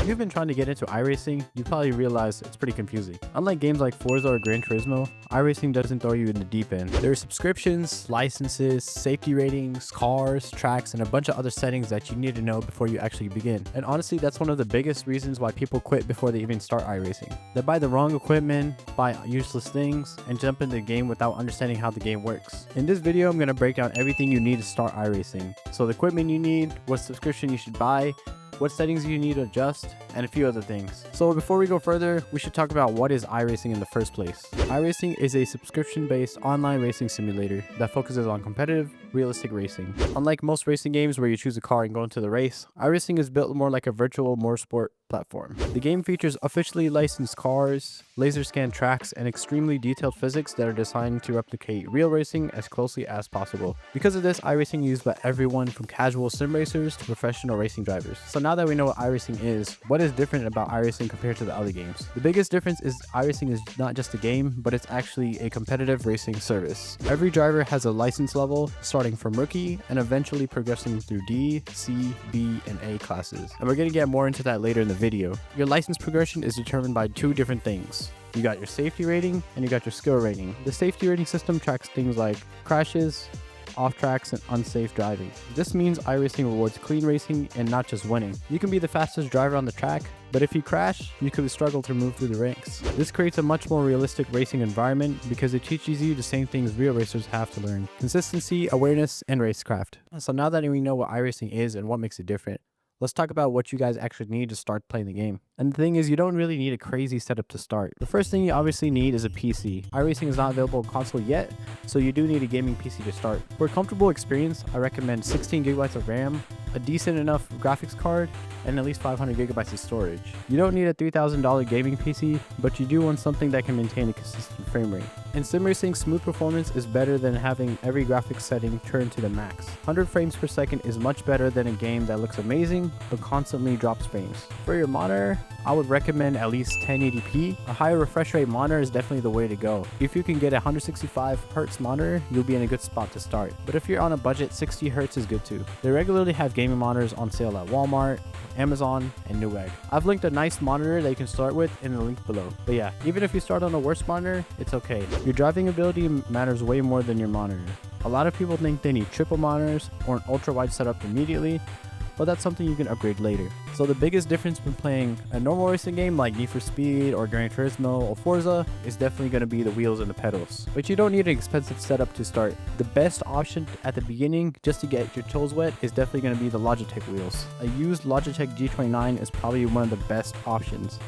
If you've been trying to get into iRacing, you probably realize it's pretty confusing. Unlike games like Forza or Gran Turismo, iRacing doesn't throw you in the deep end. There are subscriptions, licenses, safety ratings, cars, tracks, and a bunch of other settings that you need to know before you actually begin. And honestly, that's one of the biggest reasons why people quit before they even start iRacing. They buy the wrong equipment, buy useless things, and jump into the game without understanding how the game works. In this video, I'm going to break down everything you need to start iRacing. So the equipment you need, what subscription you should buy, what settings you need to adjust, and a few other things. So before we go further, we should talk about what is iRacing in the first place. iRacing is a subscription-based online racing simulator that focuses on competitive, realistic racing. Unlike most racing games where you choose a car and go into the race, iRacing is built more like a virtual motorsport platform. The game features officially licensed cars, laser scan tracks, and extremely detailed physics that are designed to replicate real racing as closely as possible. Because of this, iRacing is used by everyone from casual sim racers to professional racing drivers. So now that we know what iRacing is, what is different about iRacing compared to the other games? The biggest difference is iRacing is not just a game, but it's actually a competitive racing service. Every driver has a license level, starting from rookie and eventually progressing through D, C, B, and A classes. And we're going to get more into that later in the video. Your license progression is determined by two different things. You got your safety rating and you got your skill rating. The safety rating system tracks things like crashes, off tracks, and unsafe driving. This means iRacing rewards clean racing and not just winning. You can be the fastest driver on the track, but if you crash, you could struggle to move through the ranks. This creates a much more realistic racing environment because it teaches you the same things real racers have to learn: consistency, awareness, and racecraft. So now that we know what iRacing is and what makes it different, let's talk about what you guys actually need to start playing the game. And the thing is, you don't really need a crazy setup to start. The first thing you obviously need is a PC. iRacing is not available on console yet, so you do need a gaming PC to start. For a comfortable experience, I recommend 16 gigabytes of RAM, a decent enough graphics card, and at least 500 gigabytes of storage. You don't need a $3,000 gaming PC, but you do want something that can maintain a consistent frame rate. In sim racing, smooth performance is better than having every graphics setting turned to the max. 100 frames per second is much better than a game that looks amazing but constantly drops frames. For your monitor, I would recommend at least 1080p. A higher refresh rate monitor is definitely the way to go. If you can get a 165Hz monitor, you'll be in a good spot to start. But if you're on a budget, 60Hz is good too. They regularly have gaming monitors on sale at Walmart, Amazon, and Newegg. I've linked a nice monitor that you can start with in the link below. But yeah, even if you start on a worse monitor, it's okay. Your driving ability matters way more than your monitor. A lot of people think they need triple monitors or an ultra-wide setup immediately, but that's something you can upgrade later. So the biggest difference when playing a normal racing game like Need for Speed or Gran Turismo or Forza is definitely going to be the wheels and the pedals. But you don't need an expensive setup to start. The best option at the beginning, just to get your toes wet, is definitely going to be the Logitech wheels. A used Logitech G29 is probably one of the best options.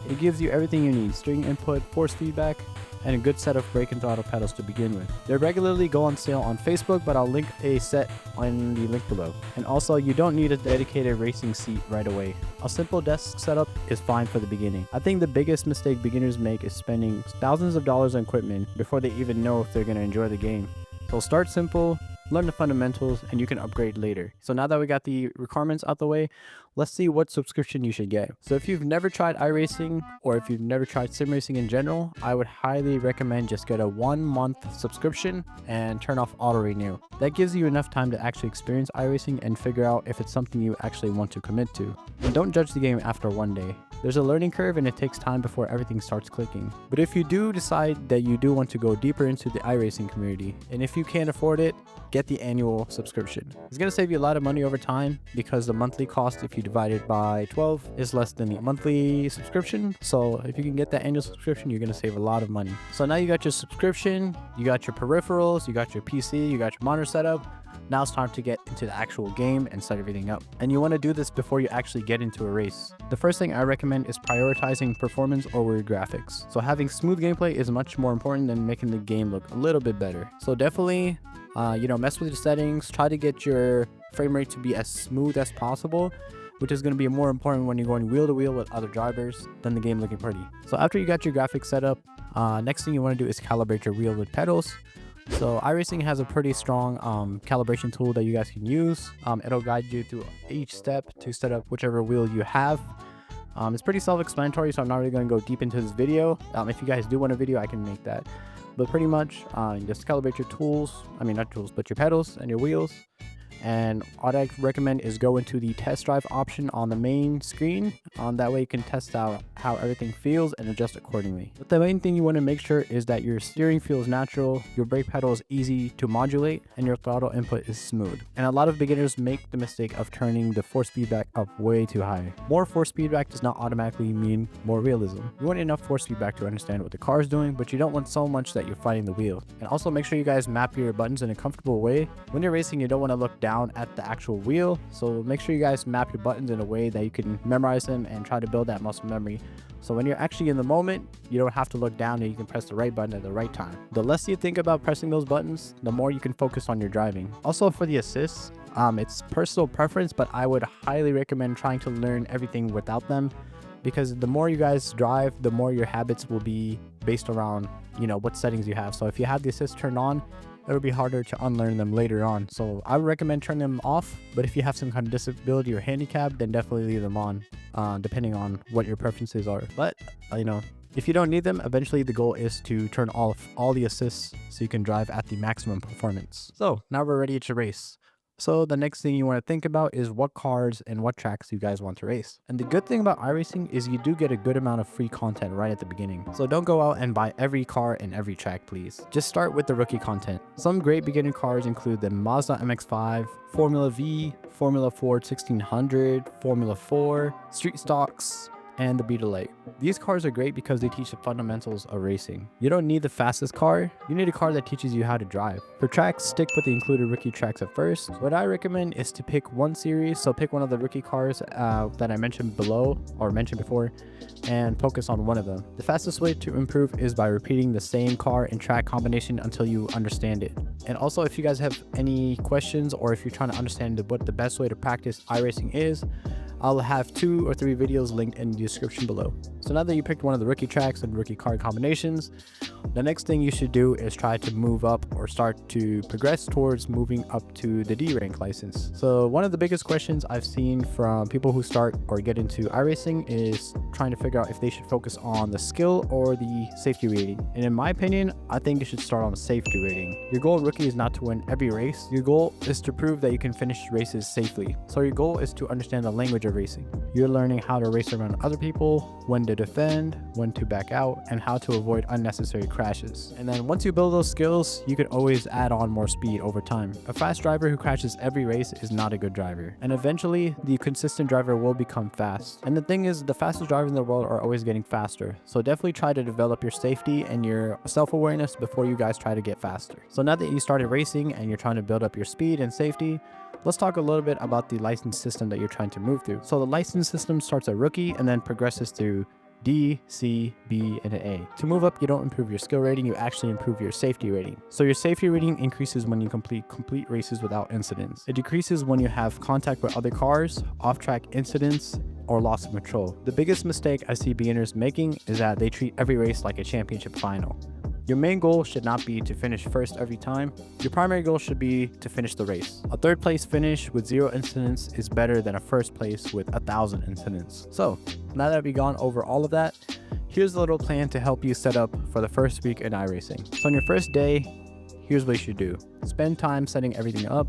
It gives you everything you need: string input, force feedback, and a good set of brake and throttle pedals to begin with. They regularly go on sale on Facebook, but I'll link a set on the link below. And also, you don't need a dedicated racing seat right away. A simple desk setup is fine for the beginning. I think the biggest mistake beginners make is spending thousands of dollars on equipment before they even know if they're going to enjoy the game. So start simple, learn the fundamentals, and you can upgrade later. So now that we got the requirements out the way, let's see what subscription you should get. So if you've never tried iRacing, or if you've never tried sim racing in general, I would highly recommend just get a 1-month subscription and turn off auto renew. That gives you enough time to actually experience iRacing and figure out if it's something you actually want to commit to. And don't judge the game after one day. There's a learning curve and it takes time before everything starts clicking. But if you do decide that you do want to go deeper into the iRacing community, and if you can't afford it, get the annual subscription. It's going to save you a lot of money over time because the monthly cost, if you divide it by 12, is less than the monthly subscription. So if you can get that annual subscription, you're going to save a lot of money. So now you got your subscription, you got your peripherals, you got your PC, you got your monitor setup. Now it's time to get into the actual game and set everything up. And you want to do this before you actually get into a race. The first thing I recommend is prioritizing performance over graphics. So having smooth gameplay is much more important than making the game look a little bit better. So definitely, mess with the settings. Try to get your frame rate to be as smooth as possible, which is going to be more important when you're going wheel to wheel with other drivers than the game looking pretty. So after you got your graphics set up, next thing you want to do is calibrate your wheel with pedals. So iRacing has a pretty strong calibration tool that you guys can use. It'll guide you through each step to set up whichever wheel you have. It's pretty self-explanatory, so I'm not really going to go deep into this video. If you guys do want a video, I can make that. But pretty much, just calibrate your tools. I mean, not tools, but your pedals and your wheels. And what I recommend is go into the test drive option on the main screen. That way you can test out how everything feels and adjust accordingly. But the main thing you want to make sure is that your steering feels natural, your brake pedal is easy to modulate, and your throttle input is smooth. And a lot of beginners make the mistake of turning the force feedback up way too high. More force feedback does not automatically mean more realism. You want enough force feedback to understand what the car is doing, but you don't want so much that you're fighting the wheel. And also make sure you guys map your buttons in a comfortable way. When you're racing, you don't want to look down at the actual wheel, so make sure you guys map your buttons in a way that you can memorize them and try to build that muscle memory. So when you're actually in the moment, you don't have to look down and you can press the right button at the right time. The less you think about pressing those buttons, the more you can focus on your driving. Also for the assists, it's personal preference, but I would highly recommend trying to learn everything without them, because the more you guys drive, the more your habits will be based around, what settings you have. So if you have the assist turned on, it'll be harder to unlearn them later on. So I would recommend turning them off, but if you have some kind of disability or handicap, then definitely leave them on, depending on what your preferences are. But, if you don't need them, eventually the goal is to turn off all the assists so you can drive at the maximum performance. So now we're ready to race. So the next thing you want to think about is what cars and what tracks you guys want to race. And the good thing about iRacing is you do get a good amount of free content right at the beginning. So don't go out and buy every car and every track, please. Just start with the rookie content. Some great beginner cars include the Mazda MX-5, Formula V, Formula Ford 1600, Formula 4, Street Stocks, and the Beetle Light. These cars are great because they teach the fundamentals of racing. You don't need the fastest car, you need a car that teaches you how to drive. For tracks, stick with the included rookie tracks at first. What I recommend is to pick one series, so pick one of the rookie cars that I mentioned below or mentioned before, and focus on one of them. The fastest way to improve is by repeating the same car and track combination until you understand it. And also, if you guys have any questions or if you're trying to understand what the best way to practice iRacing is, I'll have 2 or 3 videos linked in the description below. So now that you picked one of the rookie tracks and rookie car combinations, the next thing you should do is try to move up or start to progress towards moving up to the D rank license. So one of the biggest questions I've seen from people who start or get into iRacing is trying to figure out if they should focus on the skill or the safety rating. And in my opinion, I think you should start on the safety rating. Your goal rookie is not to win every race. Your goal is to prove that you can finish races safely. So your goal is to understand the language of racing. You're learning how to race around other people, when to defend, when to back out, and how to avoid unnecessary crashes. And then once you build those skills, you can always add on more speed over time. A fast driver who crashes every race is not a good driver. And eventually, the consistent driver will become fast. And the thing is, the fastest drivers in the world are always getting faster. So definitely try to develop your safety and your self-awareness before you guys try to get faster. So now that you started racing and you're trying to build up your speed and safety, let's talk a little bit about the license system that you're trying to move through. So the license system starts at rookie and then progresses through D, C, B, and an A. To move up, you don't improve your skill rating, you actually improve your safety rating. So your safety rating increases when you complete races without incidents. It decreases when you have contact with other cars, off-track incidents, or loss of control. The biggest mistake I see beginners making is that they treat every race like a championship final. Your main goal should not be to finish first every time. Your primary goal should be to finish the race. A third place finish with 0 incidents is better than a first place with 1,000 incidents. So now that we've gone over all of that, here's a little plan to help you set up for the first week in iRacing. So on your first day, here's what you should do. Spend time setting everything up,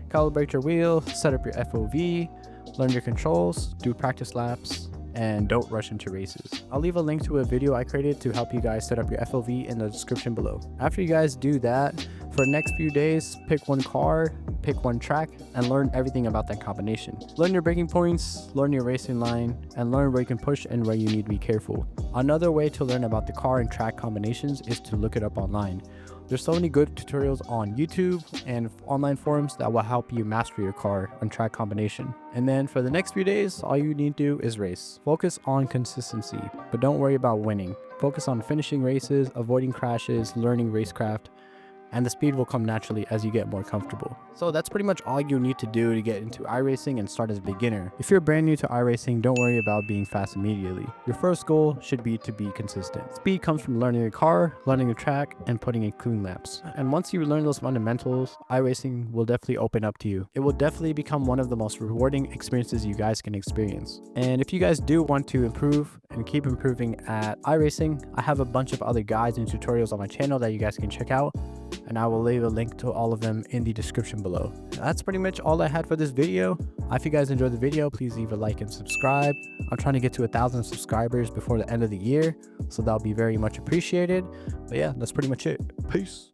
calibrate your wheel, set up your FOV, learn your controls, do practice laps, and don't rush into races. I'll leave a link to a video I created to help you guys set up your FOV in the description below. After you guys do that, for the next few days, pick one car, pick one track, and learn everything about that combination. Learn your braking points, learn your racing line, and learn where you can push and where you need to be careful. Another way to learn about the car and track combinations is to look it up online. There's so many good tutorials on YouTube and online forums that will help you master your car and track combination. And then for the next few days, all you need to do is race. Focus on consistency, but don't worry about winning. Focus on finishing races, avoiding crashes, learning racecraft, and the speed will come naturally as you get more comfortable. So that's pretty much all you need to do to get into iRacing and start as a beginner. If you're brand new to iRacing, don't worry about being fast immediately. Your first goal should be to be consistent. Speed comes from learning your car, learning your track, and putting in clean laps. And once you learn those fundamentals, iRacing will definitely open up to you. It will definitely become one of the most rewarding experiences you guys can experience. And if you guys do want to improve and keep improving at iRacing. I have a bunch of other guides and tutorials on my channel that you guys can check out, and I will leave a link to all of them in the description below. That's pretty much all I had for this video. If you guys enjoyed the video, please leave a like and subscribe. I'm trying to get to 1,000 subscribers before the end of the year, so that'll be very much appreciated. But yeah, that's pretty much it. Peace.